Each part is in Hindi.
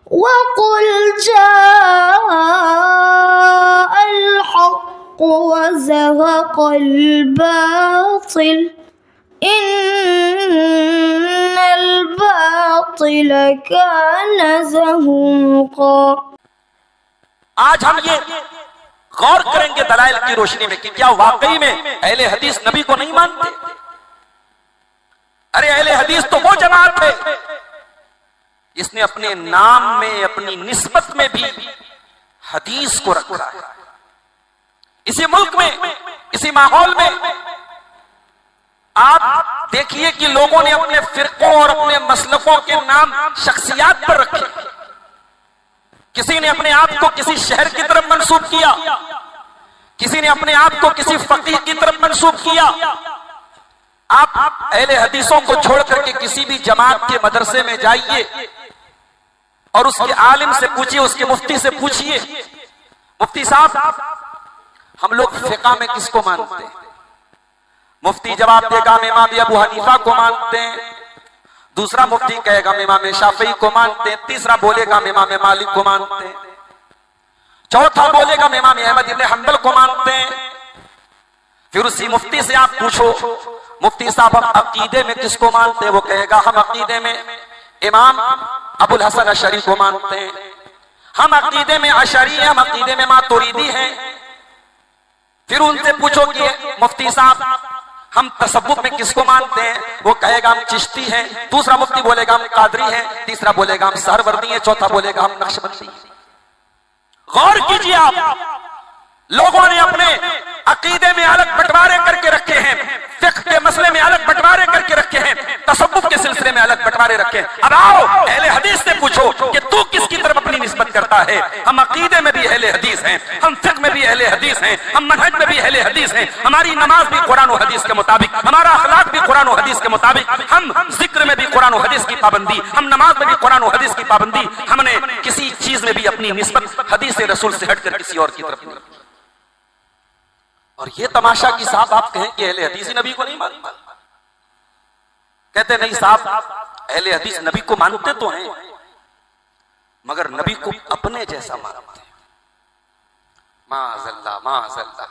वक़ुल जाअल हक़ वज़हक़ल बातिल इन्नल बातिल कान ज़हूक़ा। आज हम ये गौर करेंगे दलाइल की रोशनी में कि क्या वाकई में अहले हदीस नबी को नहीं मानते। अरे अहले हदीस तो वो जमात है इसने अपने नाम में, अपनी निस्बत में भी हदीस को रखा है। इसी मुल्क में, इसी माहौल में आप देखिए कि लोगों ने अपने फिरकों और अपने मसलकों के नाम शख्सियात पर रखे। किसी ने अपने आप को किसी शहर की तरफ मंसूब किया, किसी ने अपने आप को किसी फकीह की तरफ मंसूब किया। आप अहले हदीसों को छोड़ करके किसी भी जमात के मदरसे में जाइए और उसके आलिम से पूछिए, उसके मुफ्ती से पूछिए, मुफ्ती साहब हम लोग फिक़ह में किसको मानते हैं? मुफ्ती जवाब देगा हम इमाम अबू हनीफा को मानते हैं। दूसरा मुफ्ती कहेगा हम इमाम शाफी को मानते हैं। तीसरा बोलेगा हम इमाम मालिक को मानते हैं। चौथा बोलेगा हम इमाम अहमद इब्न हंबल को मानते हैं। फिर उसी मुफ्ती से आप पूछो, मुफ्ती साहब हम अकीदे में किसको मानते हैं? वो कहेगा हम अकीदे में इमाम अबुल हसन अशरी को मानते हैं, हम अकीदे में अशरी हैं, हम अकीदे में मातुरीदी हैं। फिर उनसे पूछो कि मुफ्ती साहब हम तसव्वुफ में किसको मानते हैं? वो कहेगा हम चिश्ती हैं। दूसरा मुफ्ती बोलेगा हम कादरी हैं। तीसरा बोलेगा हम सहरवर्दी हैं। चौथा बोलेगा हम नक्शबंदी हैं। गौर कीजिए आप, लोगों ने अपने अकीदे में अलग बंटवारे करके रखे हैं, फिक्र के मसले में अलग बंटवारे करके रखे हैं, तसव्वुफ के सिलसिले में अलग बंटवारे रखे हैं। अब आओ अहले हदीस से पूछो कि तू किसकी तरफ अपनी निस्बत करता है। हम अकीदे में भी अहले हदीस हैं, हम फिक्र में भी अहले हदीस हैं, हम मनहज में भी अहले हदीस हैं। हमारी नमाज भी कुरान और हदीस के मुताबिक, हमारा अखलाक भी कुरान और हदीस के मुताबिक, हम जिक्र में भी कुरान और हदीस की पाबंदी, हम नमाज में भी कुरान और हदीस की पाबंदी। हमने किसी चीज में भी अपनी निस्बत हदीस रसूल से हटकर किसी और की तरफ नहीं। और ये तमाशा कि साहब आप कहें कि अहले हदीस नबी को नहीं मानता। कहते नहीं साहब, अहले हदीस नबी को मानते तो हैं मगर नबी को अपने जैसा मानते हैं। माज़अल्लाह माज़अल्लाह,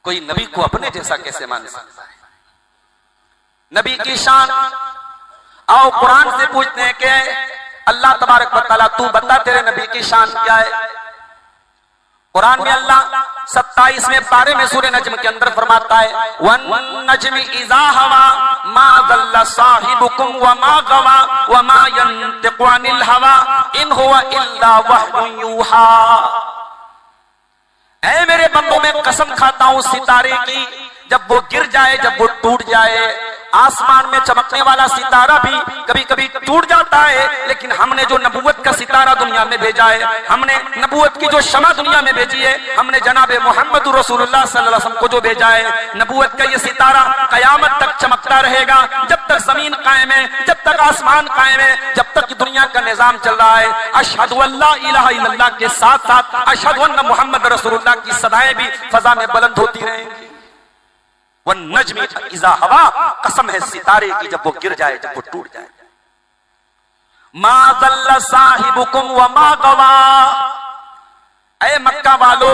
कोई नबी को अपने जैसा कैसे मान सकता है? नबी की शान आओ कुरान से पूछते हैं कि अल्लाह तबारक व तआला तू बता तेरे नबी की शान क्या है। कुरान में अल्लाह 27वें पारे में सूरह नज्म के अंदर फरमाता है वन नज्मि इज़ा हवा मा दल्ला साहिबुकुम व मा गवा व मा यंतिकु अनिल हवा इन हुवा इल्ला वह्युन यूहा। ऐ मेरे बंदों में कसम खाता हूं सितारे की, जब वो गिर जाए, जब वो टूट जाए। आसमान में चमकने वाला सितारा भी कभी कभी टूट जाता है, लेकिन हमने जो नबूवत का सितारा दुनिया में भेजा है, हमने नबूवत की जो शमा दुनिया में भेजी है, हमने जनाबे मोहम्मद रसूलुल्लाह सल्लल्लाहु अलैहि वसल्लम को जो भेजा है, नबूवत का ये सितारा कयामत तक चमकता रहेगा। जब तक जमीन कायम है, जब तक आसमान कायम है, जब तक दुनिया का निजाम चल रहा है, अशहदु अल्ला इलाहा इल्लल्लाह के साथ साथ अशहदु अन्ना मुहम्मद रसूलुल्लाह की सदाएं भी फजा में बुलंद होती रहेंगी। वन नज्मि इज़ा हवा, कसम है सितारे की जब वो गिर जाए, जब वो टूट जाए। मा दल्ला साहिबुकुम व मा गवा। ऐ मक्का वालो,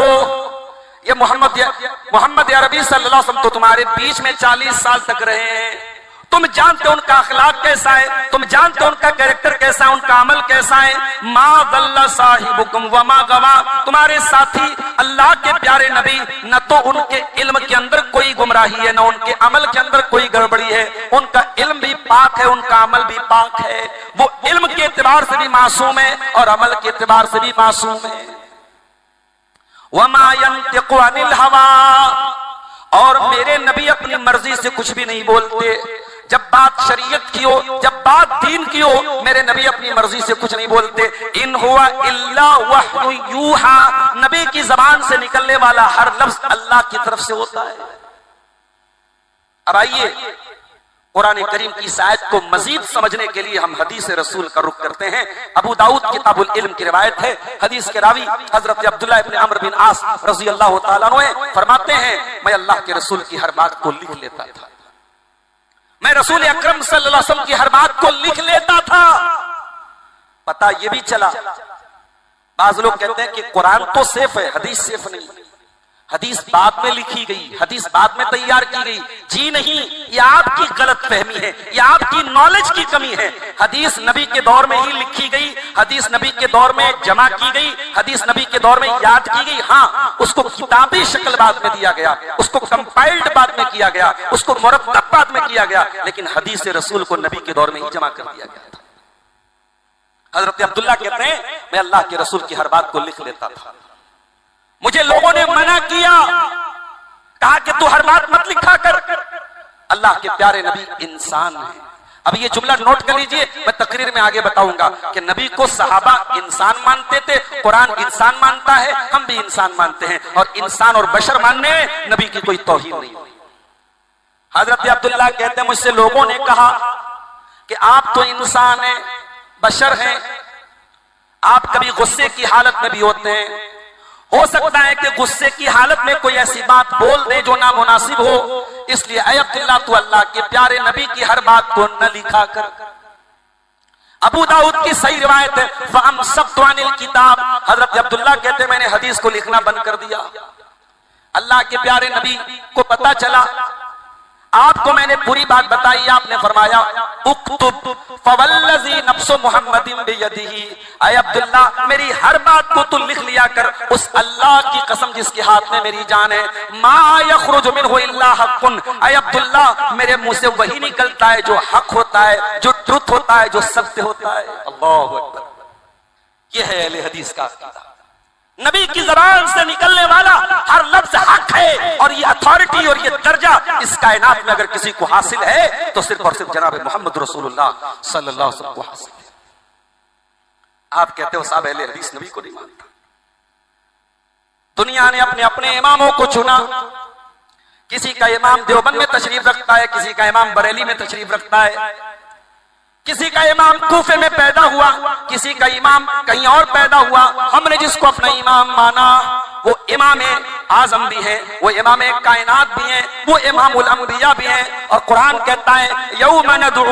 ये मोहम्मद अरबी सल्लल्लाहु अलैहि वसल्लम तो तुम्हारे बीच में 40 साल तक रहे हैं। तुम जानते हो उनका अखलाक कैसा है, तुम जानते हो उनका कैरेक्टर कैसा है, उनका अमल कैसा है। मा दल्ला साहिबुकुम व मा गवा, तुम्हारे साथी अल्लाह के प्यारे नबी, न तो उनके इल्म के अंदर कोई गुमराही है, न उनके अमल के अंदर कोई गड़बड़ी है। उनका इल्म भी पाक है, उनका अमल भी पाक है। वो इल्म के एतबार से भी मासूम है और अमल के एतबार से भी मासूम है। वमा यंतिकु अनिल हवा, और मेरे नबी अपनी मर्जी से कुछ भी नहीं बोलते। जब बात शरीयत की हो, जब बात दीन की हो, मेरे नबी अपनी मर्जी से कुछ नहीं बोलते। इन हुआ इल्ला वह्युन यूहा, नबी की जबान से निकलने वाला हर लफ्ज अल्लाह की तरफ से होता है। अब आइए कुरान करीम की इस आयत को मजीद समझने के लिए हम हदीस रसूल का रुख करते हैं। अबू दाऊद किताबुल इल्म की रिवायत है। हदीस के रावी हजरत अब्दुल्लाह इब्न अम्र बिन आस रज़ी अल्लाह तआला अन्हु फरमाते हैं, मैं अल्लाह के रसूल की हर बात को लिख लेता था। मैं रसूल अकरम सल्लल्लाहु अलैहि वसल्लम की हर बात को लिख लेता था, पता ये भी चला, बाज लोग कहते हैं कि कुरान तो सेफ है, हदीस सेफ नहीं। हदीस बाद में लिखी गई, हदीस बाद में तैयार की गई। जी नहीं, ये आपकी गलत फहमी है, ये आपकी नॉलेज की कमी है। हदीस नबी के दौर में ही लिखी गई, हदीस नबी के दौर में जमा की गई, हदीस नबी के दौर में याद की गई। हाँ, उसको किताबी शक्ल बाद में दिया गया, उसको कंपाइल्ड बाद में किया गया, उसको मुरत्तब बाद में किया गया, लेकिन हदीस रसूल को नबी के दौर में ही जमा कर दिया गया था। हजरत अब्दुल्ला कहते हैं, मैं अल्लाह के रसूल की हर बात को लिख लेता था। मुझे लोगों ने मना किया, कहा कि तू हर बात मत लिखा कर। अल्लाह के प्यारे नबी इंसान हैं। अब ये जुमला नोट कर लीजिए, मैं तकरीर में आगे बताऊंगा कि नबी को सहाबा इंसान मानते थे, कुरान इंसान मानता है, हम भी इंसान मानते हैं, और इंसान और बशर मानने में नबी की कोई तौहीन नहीं। हजरत अब्दुल्ला कहते हैं, मुझसे लोगों ने कहा कि आप तो इंसान हैं, बशर हैं, आप कभी गुस्से की हालत में भी होते हैं, हो सकता है कि गुस्से की हालत में कोई ऐसी बात बोल दे जो नामुनासिब हो, इसलिए ऐ अब्दुल्ला तू अल्लाह के प्यारे नबी की हर बात को न लिखा कर। अबू दाऊद की सही रिवायत है, फअमसक्तु अनिल किताब। हजरत अब्दुल्ला कहते मैंने हदीस को लिखना बंद कर दिया। अल्लाह के प्यारे नबी को पता चला, आपको मैंने पूरी बात बताई, आपने फरमाया उक्तुब फवल्लज़ी नफ्सु मुहम्मदिन बियदिही। ऐ अब्दुल्ला मेरी हर बात को तू लिख लिया कर, उस अल्लाह की कसम जिसके हाथ में मेरी जान है। मा यखरुजु मिनहु इल्ला हक़्क़ुन। ऐ अब्दुल्ला मेरे मुंह से वही निकलता है जो हक होता है, जो ट्रुथ होता है, जो सत्य होता है। अल्लाहु अकबर। यह है अहले हदीस का अकीदा। नबी की ज़बान से निकलने वाला हर लफ्ज हक है, और ये अथॉरिटी और ये दर्जा इस कायनात में अगर किसी को हासिल है तो सिर्फ और सिर्फ जनाब मोहम्मद रसूलुल्लाह सल्लल्लाहु अलैहि वसल्लम को हासिल है। आप कहते हो साहब अहले हदीस नबी को नहीं मानता। दुनिया ने अपने अपने इमामों को चुना, किसी का इमाम देवबंद में तशरीफ रखता है, किसी का इमाम बरेली में तशरीफ रखता है, किसी का इमाम कूफे में पैदा हुआ, किसी का इमाम कहीं और पैदा हुआ। हमने जिसको अपना इमाम माना वो इमाम आजम भी है, वो इमाम कायनात भी है, वो इमामुल अंबिया भी है। और कुरान कहता है यौम नदउ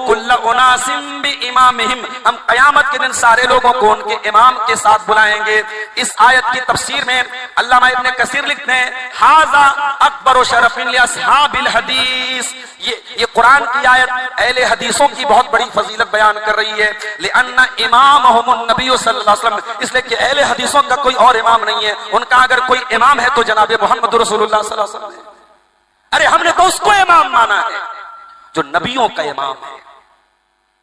कुल्ल उनासिम बिइमामिहिम, हम कयामत के दिन सारे लोगों को उनके इमाम के साथ बुलाएंगे। इस आयत की तफसीर में अल्लामा इब्न कसीर लिखते हैं हाजा अकबर शरफिन लिअस्हाबिल हदीस। ये कुरान की आयत अहले हदीसों की बहुत बड़ी फजीलत बयान कर रही है। लिअन्ना इमामहुमुन नबी सल्लल्लाहु अलैहि वसल्लम, इसलिए कि अहले हदीसों का कोई और इमाम नहीं है, उनका अगर कोई इमाम है तो जनाब मोहम्मद रसूलुल्लाह सल्लल्लाहु अलैहि वसल्लम है। अरे हमने तो उसको इमाम माना है जो नबियों का इमाम है।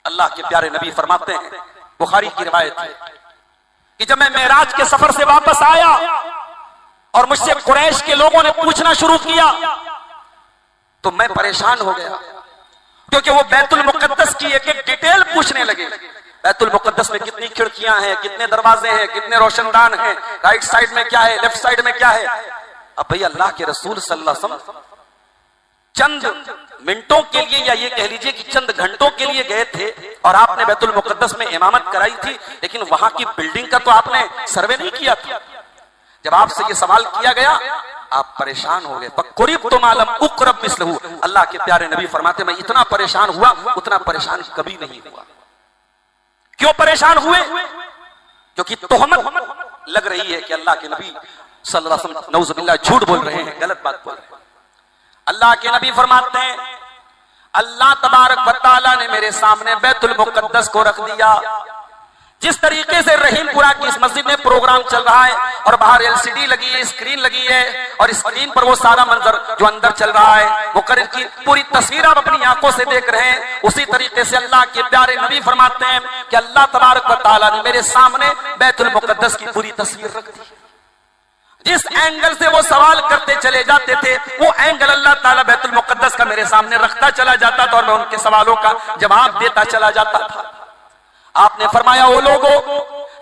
अल्लाह के प्यारे नबी फरमाते हैं, बुखारी की रिवायत है कि जब मैं मेराज के सफर से वापस आया और मुझसे कुरैश के लोगों ने पूछना शुरू किया तो मैं परेशान हो गया, क्योंकि वो बैतुल मुकद्दस की एक एक डिटेल पूछने लगे। बैतुल मुकद्दस में कितनी खिड़कियां हैं, कितने दरवाजे हैं, कितने रोशनदान हैं, राइट साइड में क्या है, लेफ्ट साइड में क्या है। अब भैया अल्लाह के रसूल सल्लल्लाहु अलैहि वसल्लम चंद मिनटों के लिए या ये कह लीजिए कि चंद घंटों के लिए गए थे और आपने बैतुल मुकद्दस में इमामत कराई थी, लेकिन वहां की बिल्डिंग का तो आपने सर्वे नहीं किया था। जब आपसे ये सवाल किया गया आप परेशान हो गए। फकुरिब तो मालम उकरब मिसलहू। अल्लाह के प्यारे नबी फरमाते मैं इतना परेशान हुआ उतना परेशान कभी नहीं हुआ। क्यों परेशान हुए? क्योंकि तोहमत लग रही है कि अल्लाह के नबी सल्लल्लाहु अलैहि वसल्लम नऊजुबिल्लाह झूठ बोल रहे हैं, गलत बात बोल रहे हैं। अल्लाह के नबी फरमाते हैं अल्लाह तबारक व तआला ने मेरे सामने बैतुल मुकद्दस को रख दिया। जिस तरीके से रहीमपुरा की इस मस्जिद में प्रोग्राम चल रहा है और बाहर एलसीडी लगी है, स्क्रीन लगी है, और स्क्रीन पर वो सारा मंजर जो अंदर चल रहा है वो करीब की पूरी तस्वीर आप अपनी आंखों से देख रहे हैं, उसी तरीके से अल्लाह के प्यारे नबी फरमाते हैं कि अल्लाह तबारक व तआला ने मेरे सामने बैतुल मुकद्दस की पूरी तस्वीर रख दी। जिस एंगल से वो सवाल करते चले जाते थे वो एंगल अल्लाह ताला बैतुल मुकद्दस का मेरे सामने रखता चला जाता था और मैं उनके सवालों का जवाब देता चला जाता था। आपने फरमाया वो लोगों,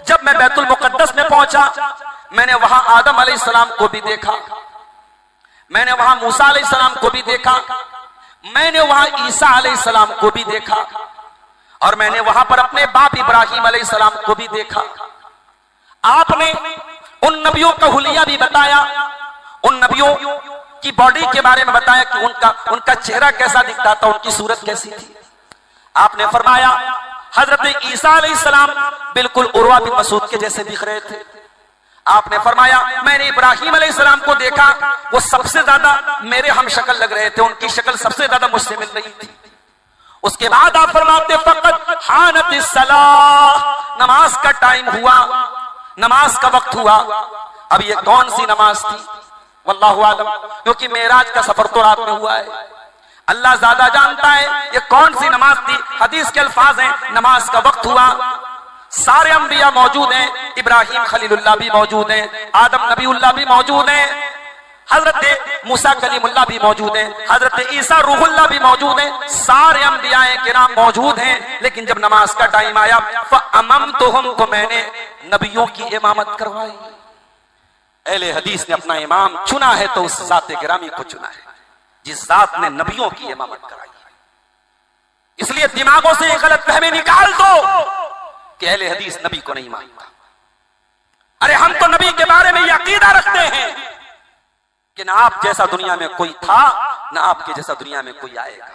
जब मैं बैतुल मुकद्दस में पहुंचा मैंने वहां आदम अलैहिस्सलाम को भी देखा, मैंने वहां मूसा अलैहिस्सलाम को भी देखा, मैंने वहां ईसा अलैहिस्सलाम को भी देखा, और मैंने वहां पर अपने बाप इब्राहिम अलैहिस्सलाम को भी देखा। आपने उन नबियों का हुलिया भी बताया, उन नबियों की बॉडी के बारे में बताया कि उनका चेहरा कैसा दिखता था, उनकी सूरत कैसी थी। आपने फरमाया हजरत ईसा अलैहिस्सलाम बिल्कुल उर्वा बिन मसूद के जैसे दिख रहे थे। आपने फरमाया मैंने इब्राहिम अलैहिस्सलाम को देखा, वो सबसे ज्यादा मेरे हम शक्ल लग रहे थे, उनकी शक्ल सबसे ज्यादा मुझसे मिल रही थी। उसके बाद आप फरमाते फकत हानतिस सलाह, नमाज का टाइम हुआ, नमाज का वक्त हुआ। अब ये कौन सी नमाज थी, वल्लाहु आलम, क्योंकि मेराज का सफर तो रात में हुआ है, अल्लाह ज्यादा जानता है ये कौन सी नमाज थी। हदीस के अल्फाज हैं नमाज का वक्त हुआ, सारे अंबिया मौजूद हैं, इब्राहिम खलीलुल्लाह भी मौजूद हैं, आदम नबीउल्लाह भी मौजूद हैं, हजरत मूसा कलीमुल्लाह भी मौजूद हैं, हजरत ईसा रूहुल्लाह भी मौजूद हैं, सारे अंबिया किराम मौजूद हैं। लेकिन जब नमाज का टाइम आया फअममतुहुम, तो मैंने नबियों की इमामत करवाई। अहले हदीस ने अपना इमाम चुना है तो उस जात गिरामी को चुना है जिस जात ने नबियों की इमामत कराई है। इसलिए दिमागों से ये गलत फहमी निकाल दो कि अहले हदीस नबी को नहीं मानता। अरे हम तो नबी के बारे में यकीदा रखते हैं कि ना आप जैसा दुनिया में कोई था, ना आपके जैसा दुनिया में कोई आएगा।